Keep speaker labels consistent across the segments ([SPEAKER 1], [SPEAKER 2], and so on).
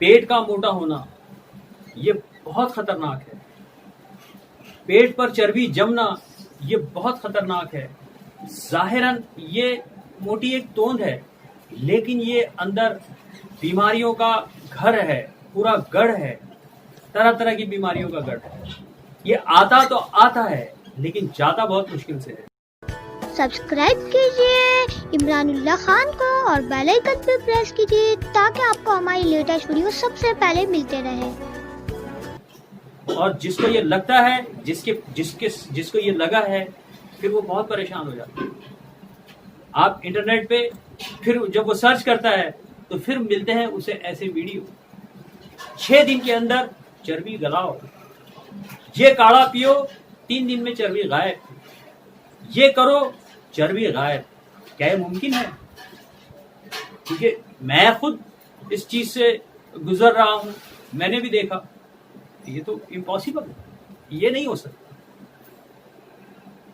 [SPEAKER 1] پیٹ کا موٹا ہونا یہ بہت خطرناک ہے. پیٹ پر چربی جمنا یہ بہت خطرناک ہے. ظاہراً یہ موٹی ایک توند ہے لیکن یہ اندر بیماریوں کا گھر ہے, پورا گڑھ ہے, طرح طرح کی بیماریوں کا گڑھ ہے. یہ آتا تو آتا ہے لیکن جاتا بہت مشکل سے ہے.
[SPEAKER 2] سبسکرائب کیجیے عمران اللہ خان کو اور بیل آئکن پہ پریس کیجیے تاکہ آپ کو ہماری لیٹسٹ ویڈیو سب سے پہلے ملتے رہے.
[SPEAKER 1] اور جس کو یہ لگتا ہے, جس کو یہ لگا ہے, پھر وہ بہت پریشان ہو جاتا ہے. آپ انٹرنیٹ پہ پھر جب وہ سرچ کرتا ہے تو پھر ملتے ہیں اسے ایسے ویڈیو. 6 دن کے اندر چربی گلاؤ, یہ کاڑھا پیو 3 دن میں چربی غائب, یہ کرو چربی غائب. کیا یہ ممکن ہے؟ کیونکہ میں خود اس چیز سے گزر رہا ہوں, میں نے بھی دیکھا. یہ تو امپاسبل ہے, یہ نہیں ہو سکتا.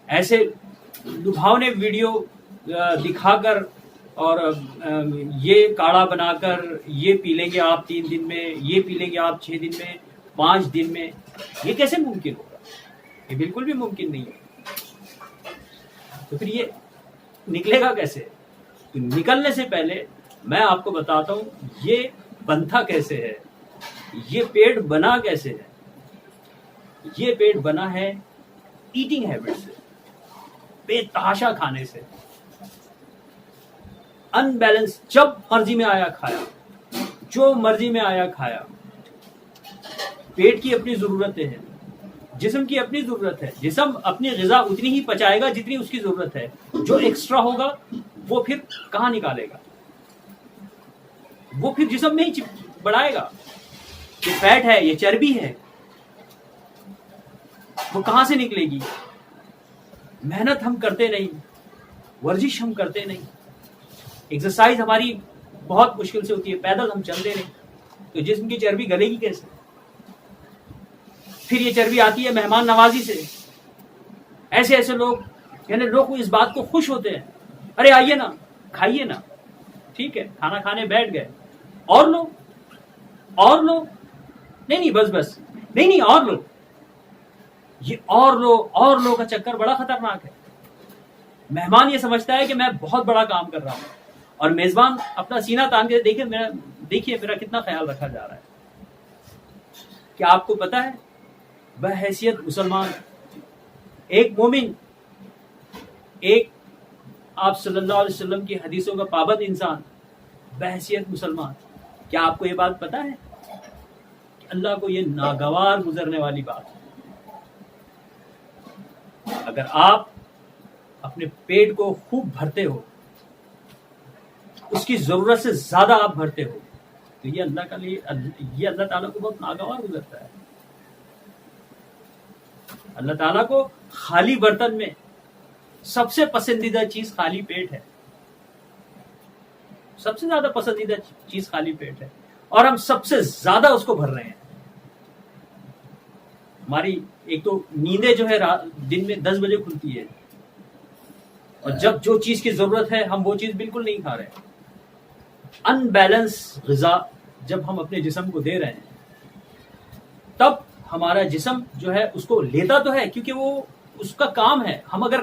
[SPEAKER 1] ایسے لبھاونے ویڈیو دکھا کر اور یہ کاڑھا بنا کر یہ پی لیں گے آپ 3 دن میں, یہ پی لیں گے آپ 6 دن میں, 5 دن میں, یہ کیسے ممکن ہوگا؟ یہ بالکل بھی ممکن نہیں ہے. تو پھر یہ نکلے گا کیسے؟ تو نکلنے سے پہلے میں آپ کو بتاتا ہوں یہ بنتا کیسے ہے, یہ پیٹ بنا کیسے ہے. یہ پیٹ بنا ہے ایٹنگ ہیبٹ سے, بے تحاشا کھانے سے, ان بیلنس. جب مرضی میں آیا کھایا, جو مرضی میں آیا کھایا. پیٹ کی اپنی ضرورتیں ہیں, جسم کی اپنی ضرورت ہے. جسم اپنی غذا اتنی ہی پچائے گا جتنی اس کی ضرورت ہے. جو ایکسٹرا ہوگا وہ پھر کہاں نکالے گا؟ وہ پھر جسم میں ہی بڑھائے گا. یہ فیٹ ہے, یہ چربی ہے, وہ کہاں سے نکلے گی؟ محنت ہم کرتے نہیں, ورزش ہم کرتے نہیں, ایکسرسائز ہماری بہت مشکل سے ہوتی ہے, پیدل ہم چلتے نہیں, تو جسم کی چربی گلے گی کیسے؟ پھر یہ چربی آتی ہے مہمان نوازی سے. ایسے ایسے لوگ, یعنی لوگ اس بات کو خوش ہوتے ہیں, ارے آئیے نا, کھائیے نا, ٹھیک ہے, کھانا کھانے بیٹھ گئے, اور لو, اور لو, نہیں بس نہیں, اور لو. یہ اور لو کا چکر بڑا خطرناک ہے. مہمان یہ سمجھتا ہے کہ میں بہت بڑا کام کر رہا ہوں, اور میزبان اپنا سینہ تان کے دیکھیے میرا کتنا خیال رکھا جا رہا ہے. کیا آپ کو پتا ہے بحیثیت مسلمان, ایک مومن, ایک آپ صلی اللہ علیہ وسلم کی حدیثوں کا پابند انسان, بحیثیت مسلمان, کیا آپ کو یہ بات پتا ہے کہ اللہ کو یہ ناگوار گزرنے والی بات ہے؟ اگر آپ اپنے پیٹ کو خوب بھرتے ہو, اس کی ضرورت سے زیادہ آپ بھرتے ہو, تو یہ اللہ تعالیٰ کو بہت ناگوار گزرتا ہے. اللہ تعالیٰ کو خالی برتن میں سب سے پسندیدہ چیز خالی پیٹ ہے. سب سے زیادہ پسندیدہ چیز خالی پیٹ ہے, اور ہم سب سے زیادہ اس کو بھر رہے ہیں. ہماری ایک تو نیندیں جو ہے دن میں 10 بجے کھلتی ہے, اور جب جو چیز کی ضرورت ہے ہم وہ چیز بالکل نہیں کھا رہے. ان بیلنس غذا جب ہم اپنے جسم کو دے رہے ہیں تب ہمارا جسم جو ہے اس کو لیتا تو ہے, کیونکہ وہ اس کا کام ہے. ہم اگر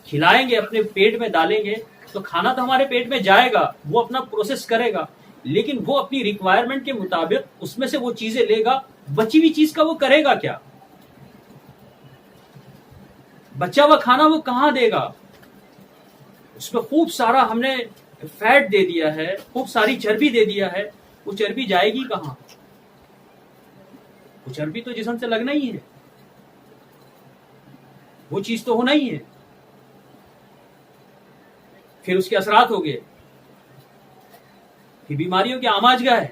[SPEAKER 1] کھلائیں گے, اپنے پیٹ میں ڈالیں گے, تو کھانا تو ہمارے پیٹ میں جائے گا, وہ اپنا پروسیس کرے گا, لیکن وہ اپنی ریکوائرمنٹ کے مطابق اس میں سے وہ چیزیں لے گا. بچی ہوئی چیز کا وہ کرے گا کیا؟ بچا ہوا کھانا وہ کہاں دے گا؟ اس میں خوب سارا ہم نے فیٹ دے دیا ہے, خوب ساری چربی دے دیا ہے, وہ چربی جائے گی کہاں؟ وہ چربی تو جسم سے لگنا ہی ہے, وہ چیز تو ہونا ہی ہے. پھر اس کے اثرات ہو گئے, پھر بیماریوں کی آماج گاہ ہے.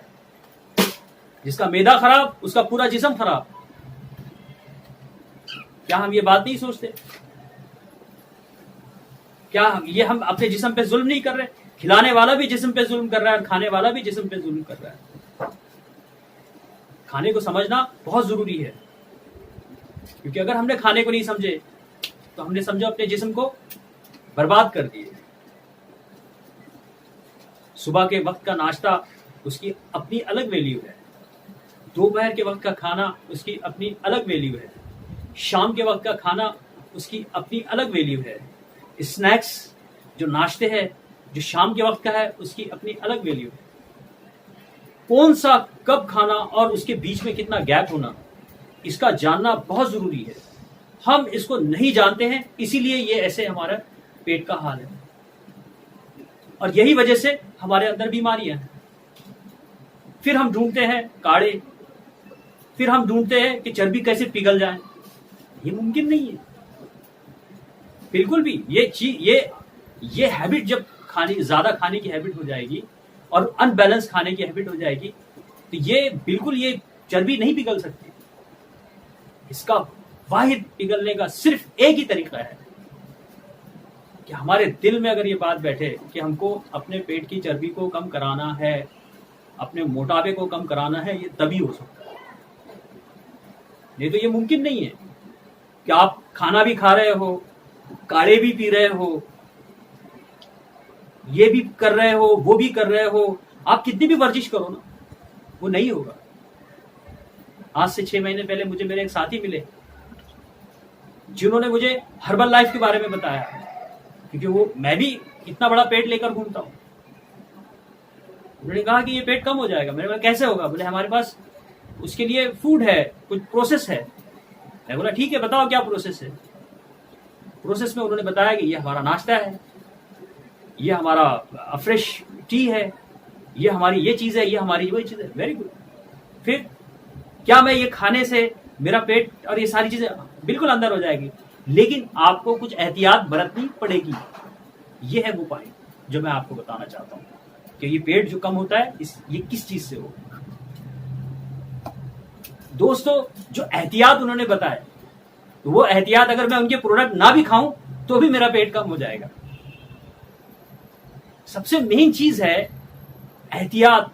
[SPEAKER 1] جس کا معدہ خراب اس کا پورا جسم خراب. کیا ہم یہ بات نہیں سوچتے؟ کیا یہ ہم اپنے جسم پہ ظلم نہیں کر رہے؟ کھلانے والا بھی جسم پہ ظلم کر رہا ہے, اور کھانے والا بھی جسم پہ ظلم کر رہا ہے. کھانے کو سمجھنا بہت ضروری ہے, کیونکہ اگر ہم نے کھانے کو نہیں سمجھے تو ہم نے سمجھو اپنے جسم کو برباد کر دیے. صبح کے وقت کا ناشتہ اس کی اپنی الگ ویلیو ہے، دوپہر کے وقت کا کھانا اس کی اپنی الگ ویلیو ہے، شام کے وقت کا کھانا اس کی اپنی الگ ویلیو ہے، اسنیکس جو ناشتے ہیں جو شام کے وقت کا ہے اس کی اپنی الگ ویلیو ہے۔ کون سا کب کھانا اور اس کے بیچ میں کتنا گیپ ہونا، اس کا جاننا بہت ضروری ہے۔ ہم اس کو نہیں جانتے ہیں، اسی لیے یہ ایسے ہمارا پیٹ کا حال ہے، اور یہی وجہ سے ہمارے اندر بیماریاں ہیں۔ پھر ہم ڈھونڈتے ہیں کاڑھے، پھر ہم ڈھونڈتے ہیں کہ چربی کیسے پگھل جائے۔ یہ ممکن نہیں ہے بالکل بھی۔ یہ ہیبٹ جب زیادہ کھانے کی ہیبٹ ہو جائے گی اور ان بیلنس کھانے کی ہیبٹ ہو جائے گی تو یہ بالکل یہ چربی نہیں پگھل سکتی۔ اس کا واحد پگھلنے کا صرف ایک ہی طریقہ ہے کہ ہمارے دل میں اگر یہ بات بیٹھے کہ ہم کو اپنے پیٹ کی چربی کو کم کرانا ہے، اپنے موٹاپے کو کم کرانا ہے، یہ تبھی ہو سکتا ہے۔ نہیں تو یہ ممکن نہیں ہے کہ آپ کھانا بھی کھا رہے ہو، کاڑھے بھی پی رہے ہو، یہ بھی کر رہے ہو، وہ بھی کر رہے ہو، آپ کتنی بھی ورزش کرو نا وہ نہیں ہوگا۔ آج سے 6 مہینے پہلے مجھے میرے ایک ساتھی ملے جنہوں نے مجھے ہربل لائف کے بارے میں بتایا، کیونکہ میں بھی اتنا بڑا پیٹ لے کر گھومتا ہوں۔ انہوں نے کہا کہ یہ پیٹ کم ہو جائے گا۔ میں نے کہا کیسے ہوگا؟ بولے ہمارے پاس اس کے لیے فوڈ ہے، کچھ پروسیس ہے۔ میں بولا ٹھیک ہے بتاؤ کیا پروسیس ہے۔ پروسیس میں انہوں نے بتایا کہ یہ ہمارا ناشتہ ہے، یہ ہمارا فریش ٹی ہے، یہ ہماری یہ چیز ہے، یہ ہماری وہی چیز ہے۔ Very good. پھر کیا میں یہ کھانے سے میرا پیٹ اور یہ ساری چیزیں بالکل اندر ہو جائے گی؟ لیکن آپ کو کچھ احتیاط برتنی پڑے گی۔ یہ ہے وہ پوائنٹ جو میں آپ کو بتانا چاہتا ہوں کہ یہ پیٹ جو کم ہوتا ہے یہ کس چیز سے ہو۔ دوستو جو احتیاط انہوں نے بتائے وہ احتیاط اگر میں ان کے پروڈکٹ نہ بھی کھاؤں تو بھی میرا پیٹ کم ہو جائے گا۔ سب سے مین چیز ہے احتیاط،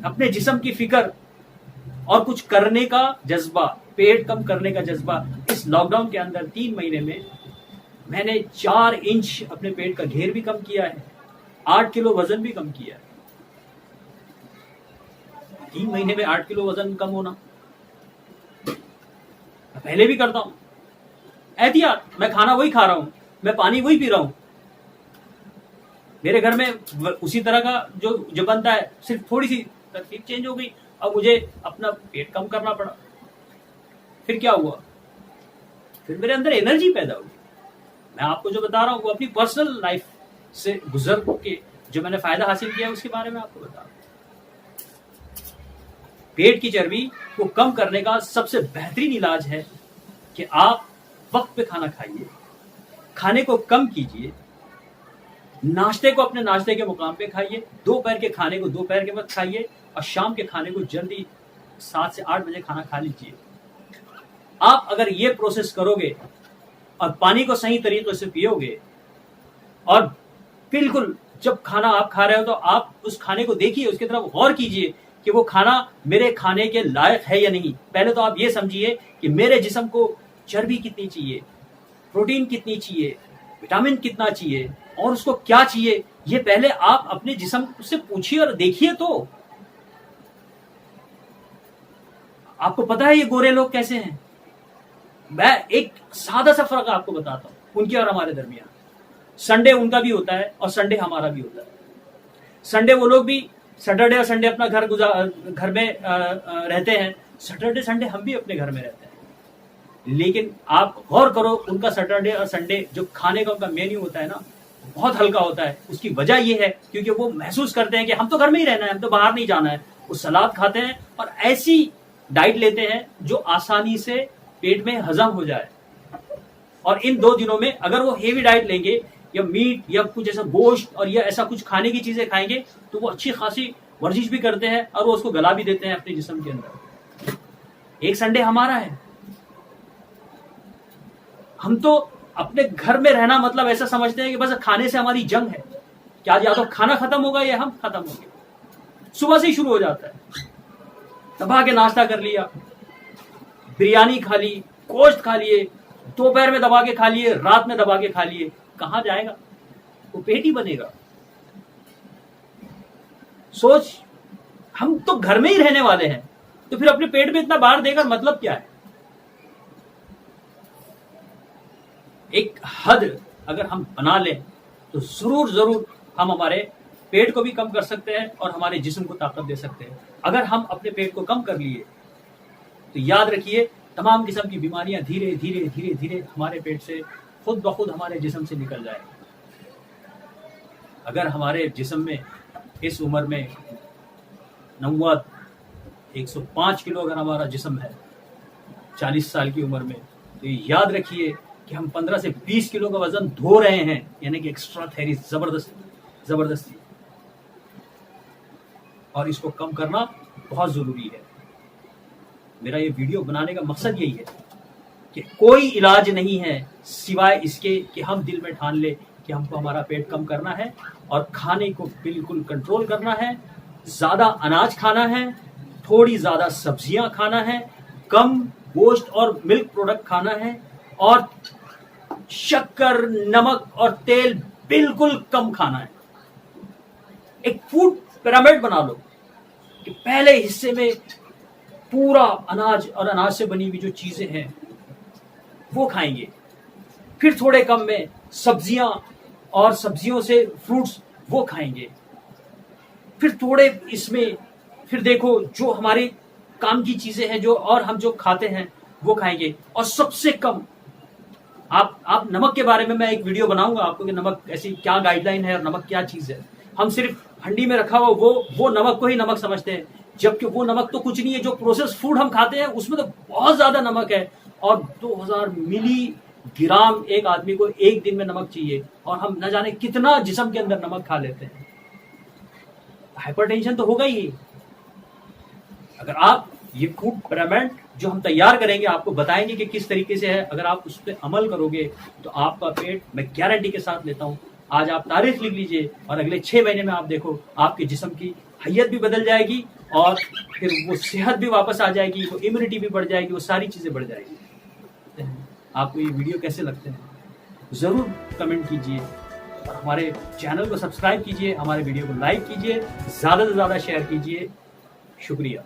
[SPEAKER 1] اپنے جسم کی فکر اور کچھ کرنے کا جذبہ، پیٹ کم کرنے کا جذبہ۔ اس لاک ڈاؤن کے اندر 3 مہینے میں نے 4 انچ اپنے پیٹ کا گھیر بھی کم کیا ہے، 8 کلو وزن بھی کم کیا ہے۔ 3 مہینے میں 8 کلو وزن کم ہونا پہلے بھی کرتا ہوں۔ احتیاط، میں کھانا وہی کھا رہا ہوں، میں پانی وہی پی رہا ہوں، میرے گھر میں اسی طرح کا جو بنتا ہے، صرف تھوڑی سی ترکیب چینج ہو گئی اور مجھے اپنا پیٹ کم کرنا پڑا۔ پھر کیا ہوا؟ پھر میرے اندر انرجی پیدا ہوئی۔ میں آپ کو جو بتا رہا ہوں وہ اپنی پرسنل لائف سے گزر کے جو میں نے فائدہ حاصل کیا اس کے بارے میں آپ کو بتا رہا ہوں۔ پیٹ کی چربی کو کم کرنے کا سب سے بہترین علاج ہے کہ آپ وقت پہ کھانا کھائیے، کھانے کو کم کیجیے، ناشتے کو اپنے ناشتے کے مقام پہ کھائیے، دوپہر کے کھانے کو دوپہر کے وقت کھائیے، اور شام کے کھانے کو جلدی 7 سے 8 بجے کھانا کھا لیجیے۔ آپ اگر یہ پروسیس کرو گے اور پانی کو صحیح طریقے سے پیو گے، اور بالکل جب کھانا آپ کھا رہے ہو تو آپ اس کھانے کو دیکھیے، اس کی طرف غور کیجیے کہ وہ کھانا میرے کھانے کے لائق ہے یا نہیں۔ پہلے تو آپ یہ سمجھیے کہ میرے جسم کو چربی کتنی چاہیے، پروٹین کتنی چاہیے، وٹامن کتنا چاہیے، اور اس کو کیا چاہیے، یہ پہلے آپ اپنے جسم سے پوچھیے اور دیکھیے۔ تو آپ کو پتا ہے یہ گورے لوگ کیسے ہیں؟ میں ایک سادہ سا فرق آپ کو بتاتا ہوں ان کے اور ہمارے درمیان۔ سنڈے ان کا بھی ہوتا ہے اور سنڈے ہمارا بھی ہوتا ہے۔ سنڈے وہ لوگ بھی سیٹرڈے اور سنڈے اپنا گھر میں رہتے ہیں، سیٹرڈے سنڈے ہم بھی اپنے گھر میں رہتے ہیں۔ لیکن آپ غور کرو، ان کا سیٹرڈے اور سنڈے جو کھانے کا ان کا مینیو ہوتا ہے نا بہت ہلکا ہوتا ہے۔ اس کی وجہ یہ ہے کیونکہ وہ محسوس کرتے ہیں کہ ہم تو گھر میں ہی رہنا ہے، ہم تو باہر نہیں جانا ہے۔ وہ سلاد کھاتے ہیں اور ایسی ڈائٹ لیتے ہیں جو آسانی سے پیٹ میں ہضم ہو جائے۔ اور ان 2 دنوں میں اگر وہ ہیوی ڈائٹ لیں گے یا میٹ یا کچھ ایسا گوشت اور یا ایسا کچھ کھانے کی چیزیں کھائیں گے تو وہ اچھی خاصی ورزش بھی کرتے ہیں اور وہ اس کو گلا بھی دیتے ہیں اپنے جسم کے اندر۔ ایک سنڈے ہمارا ہے۔ ہم تو اپنے گھر میں رہنا مطلب ایسا سمجھتے ہیں کہ بس کھانے سے ہماری جنگ ہے کہ آج یا تو کھانا ختم ہوگا یا ہم ختم ہوں گے۔ صبح سے ہی شروع ہو جاتا ہے، دبا کے ناشتہ کر لیا، بریانی کھا لی، گوشت کھا لیے، دوپہر میں دبا کے کھا لیے، رات میں دبا کے کھا لیے۔ کہاں جائے گا؟ وہ پیٹ ہی بنے گا۔ سوچ ہم تو گھر میں ہی رہنے والے ہیں, تو پھر اپنے پیٹ میں اتنا بار دے کر مطلب کیا ہے؟ ایک حد اگر ہم بنا لیں تو ضرور ہم ہمارے پیٹ کو بھی کم کر سکتے ہیں اور ہمارے جسم کو طاقت دے سکتے ہیں. اگر ہم اپنے پیٹ کو کم کر لیے تو یاد رکھیے تمام قسم کی بیماریاں دھیرے دھیرے ہمارے پیٹ سے خود بخود ہمارے جسم سے نکل جائے. اگر ہمارے جسم میں اس عمر میں 105 کلو اگر ہمارا جسم ہے 40 سال کی عمر میں, تو یاد رکھیے کہ ہم 15 سے 20 کلو کا وزن دھو رہے ہیں, یعنی کہ ایکسٹرا تھیری زبردستی, اور اس کو کم کرنا بہت ضروری ہے. میرا یہ ویڈیو بنانے کا مقصد یہی ہے کہ کوئی علاج نہیں ہے سوائے اس کے کہ ہم دل میں ٹھان لے کہ ہم کو ہمارا پیٹ کم کرنا ہے اور کھانے کو بالکل کنٹرول کرنا ہے, زیادہ اناج کھانا ہے, تھوڑی زیادہ سبزیاں کھانا ہے, کم گوشت اور ملک پروڈکٹ کھانا ہے, اور شکر, نمک اور تیل بالکل کم کھانا ہے. ایک فوڈ پیرامڈ بنا لو کہ پہلے حصے میں پورا اناج اور اناج سے بنی ہوئی جو چیزیں ہیں وہ کھائیں گے, پھر تھوڑے کم میں سبزیاں اور سبزیوں سے فروٹس وہ کھائیں گے, پھر تھوڑے اس میں پھر دیکھو جو ہمارے کام کی چیزیں ہیں جو اور ہم جو کھاتے ہیں وہ کھائیں گے, اور سب سے کم آپ نمک کے بارے میں ایک ویڈیو بناؤں گا آپ کو کہ نمک ایسی کیا گائیڈ لائن ہے اور نمک کیا چیز ہے. ہم صرف ہنڈی میں رکھا ہوا وہ نمک کو ہی نمک سمجھتے ہیں, جبکہ وہ نمک تو کچھ نہیں ہے. جو پروسیس فوڈ ہم کھاتے ہیں اس میں تو بہت زیادہ نمک ہے, اور 2000 ملی گرام ایک آدمی کو ایک دن میں نمک چاہیے, اور ہم نہ جانے کتنا جسم کے اندر نمک کھا لیتے ہیں. ہائپر ٹینشن تو ہوگا ہی. اگر آپ یہ فوڈ پیرامڈ جو ہم تیار کریں گے آپ کو بتائیں گے کہ کس طریقے سے ہے, اگر آپ اس پہ عمل کرو گے تو آپ کا پیٹ میں گارنٹی کے ساتھ لیتا ہوں آج آپ تاریخ لکھ لیجئے, اور اگلے 6 مہینے میں آپ دیکھو آپ کے جسم کی حیت بھی بدل جائے گی, اور پھر وہ صحت بھی واپس آ جائے گی, وہ امیونٹی بھی بڑھ جائے گی, وہ ساری چیزیں بڑھ جائے گی. آپ کو یہ ویڈیو کیسے لگتے ہیں ضرور کمنٹ کیجئے, اور ہمارے چینل کو سبسکرائب کیجئے, ہمارے ویڈیو کو لائک کیجئے, زیادہ سے زیادہ شیئر کیجئے. شکریہ.